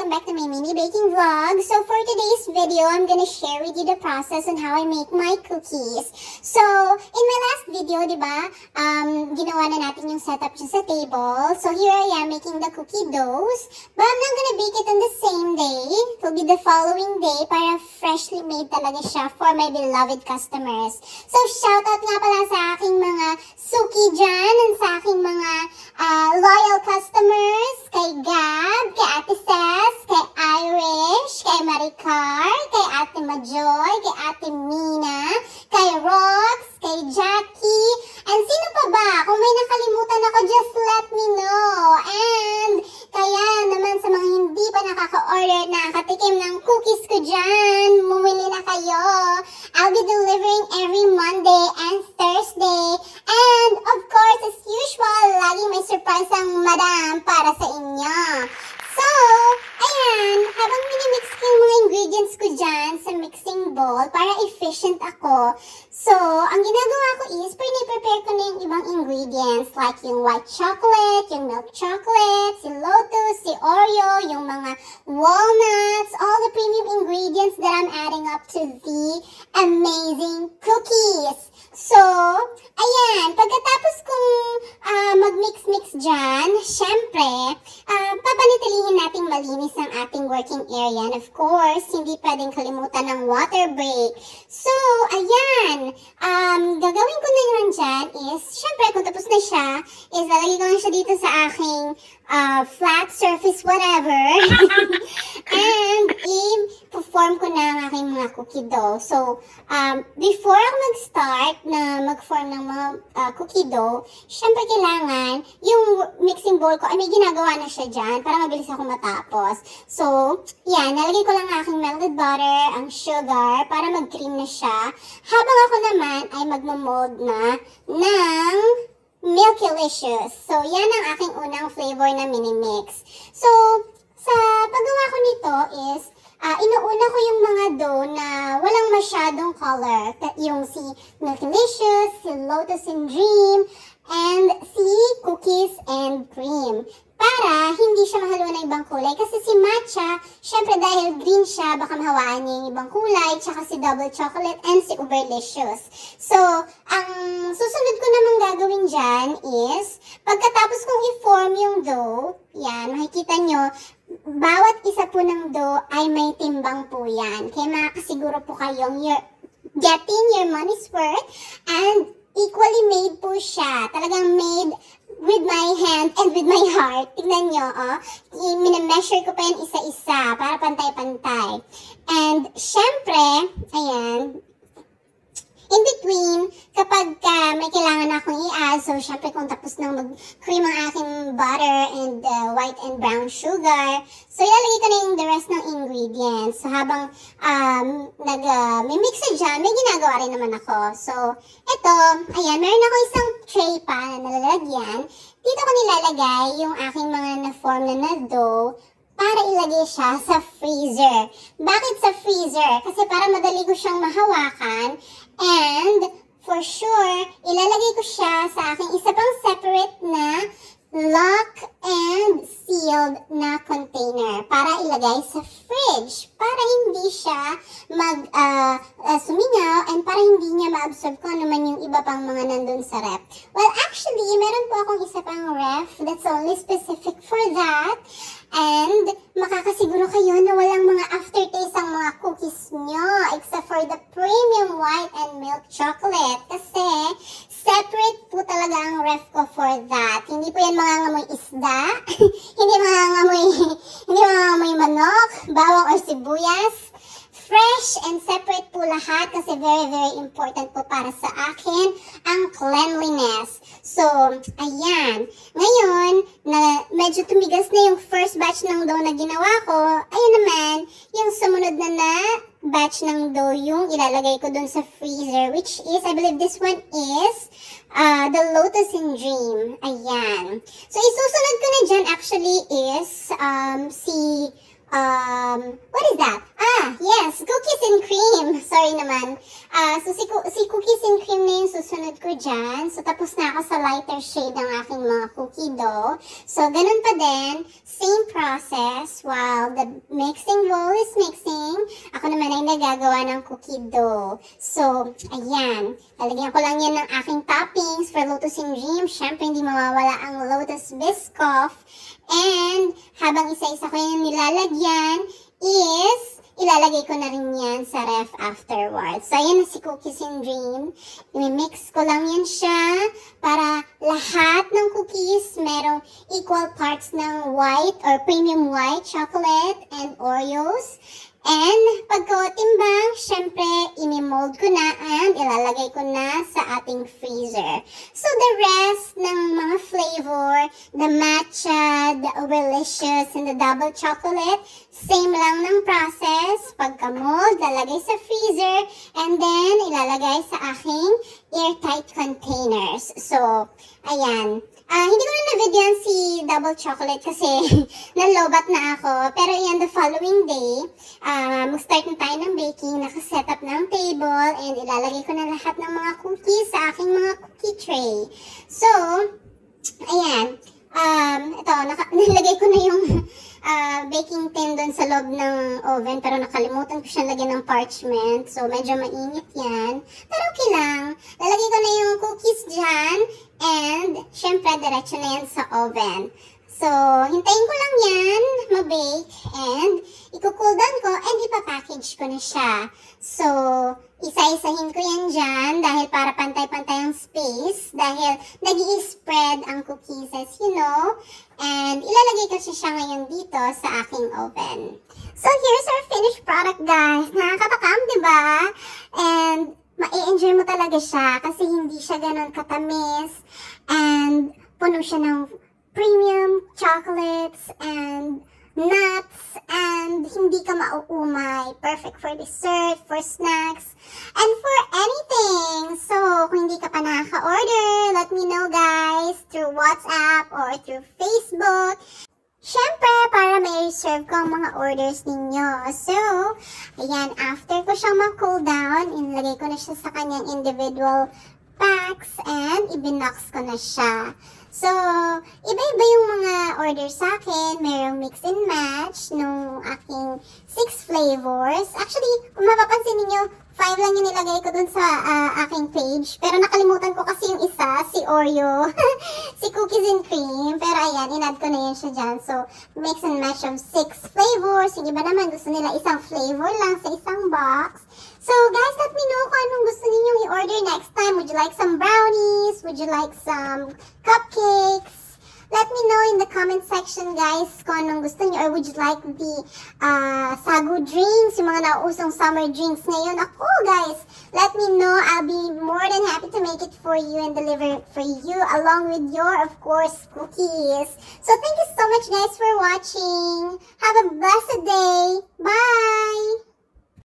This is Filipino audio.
welcome back to my mini baking vlog. So for today's video, I'm gonna share with you the process on how I make my cookies. So in my last video, diba, ginawa na natin yung setup dyan sa table. So here I am making the cookie doughs. But I'm not gonna bake it on the same day. It will be the following day para freshly made talaga siya for my beloved customers. So shoutout nga pala sa aking mga suki dyan and sa aking mga loyal customers, kay Gab, kay Ate Cez, kay Irish, kay Maricar, kay Ate Majoy, kay Ate Mina, kay Rox, kay Jackie, and sino pa ba? Kung may nakalimutan ako, just let me know. And kaya naman sa mga hindi pa nakaka-order, nakatikim ng cookies ko dyan, bumili na kayo. I'll be delivering every Monday and Thursday. And of course, as usual, laging may surprise ang madam para sa inyo. So, ayan, habang minimix ko yung mga ingredients ko dyan sa mixing bowl para efficient ako. So, ang ginagawa ko is, prepare ko na yung ibang ingredients like yung white chocolate, yung milk chocolate, si Lotus, si Oreo, yung mga walnuts, all the premium ingredients that I'm adding up to the amazing cookies. So, ayan, pagkatapos kong mag-mix-mix dyan, syempre, papanatilihin natin malinis ang ating working area. And of course, hindi pwedeng kalimutan ng water break. So, ayan, gagawin ko na yun dyan is, syempre, kung tapos na siya, is lalagay ko lang siya dito sa aking flat surface, whatever. And, i-form ko na ang aking mga cookie dough. So, before ako mag-start na mag-form ng mga cookie dough, syempre kailangan yung mixing bowl ko, may ginagawa na siya dyan para mabilis ako matapos. So, yan, nalagay ko lang ang aking melted butter, ang sugar, para mag-cream na siya. Habang ako naman ay magmamold na ng Milkylicious. So, yan ang aking unang flavor na mini-mix. So, sa paggawa ko nito is, inuuna ko yung mga dough na walang masyadong color. Yung si Milkylicious, si Lotus and Dream, and si Cookies and Cream. Para hindi siya mahalo ng ibang kulay. Kasi si Matcha, syempre dahil green siya, baka mahawaan niya yung ibang kulay. Tsaka si Double Chocolate and si Uberlicious. So, ang susunod ko naman gagawin dyan is, pagkatapos kong i-form yung dough, yan, makikita nyo, bawat isa po ng dough ay may timbang po yan. Kaya makakasiguro po kayong you're getting your money's worth and equally made po siya. Talagang made with my hand and with my heart. Tignan nyo, mina-measure ko pa yan isa-isa para pantay-pantay. And syempre, ayan, in between, kapag may kailangan akong i-add, so syempre kung tapos nang mag-cream ang aking butter and white and brown sugar, so ilalagay ko na yung the rest ng ingredients. So habang may mixer dyan, may ginagawa rin naman ako. So, ito, ayan, meron ako isang tray pa na nalalagyan. Dito ko nilalagay yung aking mga na-form na dough para ilagay siya sa freezer. Bakit sa freezer? Kasi para madali ko siyang mahawakan. And, for sure, ilalagay ko siya sa aking isa pang separate na lock and sealed na container para ilagay sa fridge. Para hindi siya sumingaw and para hindi niya ma-absorb kung ano man yung iba pang mga nandun sa ref. Well, actually, meron po akong isa pang ref that's only specific for that. And makakasiguro kayo na walang mga aftertaste ang mga cookies nyo except for the premium white and milk chocolate. Kasi separate po talaga ang ref ko for that. Hindi po yan mangangamoy isda, hindi mangangamoy manok, bawang or sibuyas. Fresh and separate po lahat kasi very, very important po para sa akin ang cleanliness. So, ayan. Ngayon, na medyo tumigas na yung first batch ng dough na ginawa ko, ayan naman, yung sumunod na batch ng dough yung ilalagay ko dun sa freezer, which is, I believe this one is the Lotus and Dream. Ayan. So, isusunod ko na dyan actually is si what is that? Yes, cookies and cream. Sorry naman. So si cookies and cream na yung susunod ko dyan. So tapos na ako sa lighter shade ng aking mga cookie dough. So ganun pa din, same process. While the mixing bowl is mixing, ako naman ay nagagawa ng cookie dough. So, ayan. Lalagyan ko lang yan ng aking toppings for Lotus and Dream. Syempre, hindi mawawala ang Lotus Biscoff. And habang isa-isa ko yung nilalagyan is ilalagay ko na rin yan sa ref afterwards. So, ayan na si Cookies and Dream. I-mix ko lang yan siya para lahat ng cookies merong equal parts ng white or premium white chocolate and Oreos. And pagkatimbang, syempre, imi-mold ko na and ilalagay ko na sa ating freezer. So, the rest ng mga flavor, the matcha, the Oberlicious, and the double chocolate, same lang ng process. Pagka-mold, lalagay sa freezer, and then ilalagay sa aking airtight containers. So, ayan. Hindi ko na na-videoan si double chocolate kasi nalobat na ako. Pero yan, the following day, mag-start na tayo ng baking, nakaset up ng table, and ilalagay ko na lahat ng mga cookies sa aking mga cookie tray. So, ayan. Ito, nilagay ko na yung baking tin doon sa loob ng oven, pero nakalimutan ko siya lagyan ng parchment. So, medyo mainit yan. Pero okay lang. Lalagay ko na yung cookies dyan, and syempre, diretso na yan sa oven. So, hintayin ko lang yan, ma-bake, and i-cool down ko, and ipapackage ko na siya. So, isa-isahin ko yan dyan, dahil para pantay-pantay ang space, dahil nag-i-spread ang cookies, as you know, and ilalagay ko siya ngayon dito sa aking oven. So, here's our finished product, guys. Nakakatakam, diba? And ma-enjoy mo talaga siya, kasi hindi siya ganun katamis, and puno siya ng premium chocolates and nuts, and hindi ka mauumay. Perfect for dessert, for snacks, and for anything. So, kung hindi ka pa nakaka-order, let me know, guys, through WhatsApp or through Facebook. Syempre, para may reserve ko ang mga orders ninyo. So, ayan, after ko siyang ma-cool down, inilagay ko na siya sa kanyang individual packs, and ibinox ko na siya. So, iba-iba yung mga order sa akin. Merong mix and match nung aking 6 flavors. Actually, kung mapapansin niyo, 5 lang yung nilagay ko dun sa aking page. Pero nakalimutan ko kasi yung isa, si Oreo, si Cookies and Cream. Pero ayan, in-add ko na yun siya dyan. So, mix and match of 6 flavors. Yung iba naman, gusto nila isang flavor lang sa isang box. So, guys, let me know kung anong gusto ninyong i-order next time. Would you like some brownies? Would you like some cupcakes? Let me know in the comment section, guys, kung anong gusto niyo. Or would you like the sagu drinks, yung mga nauusong summer drinks ngayon? Ako, guys, let me know. I'll be more than happy to make it for you and deliver it for you along with your, of course, cookies. So, thank you so much, guys, for watching. Have a blessed day. Bye!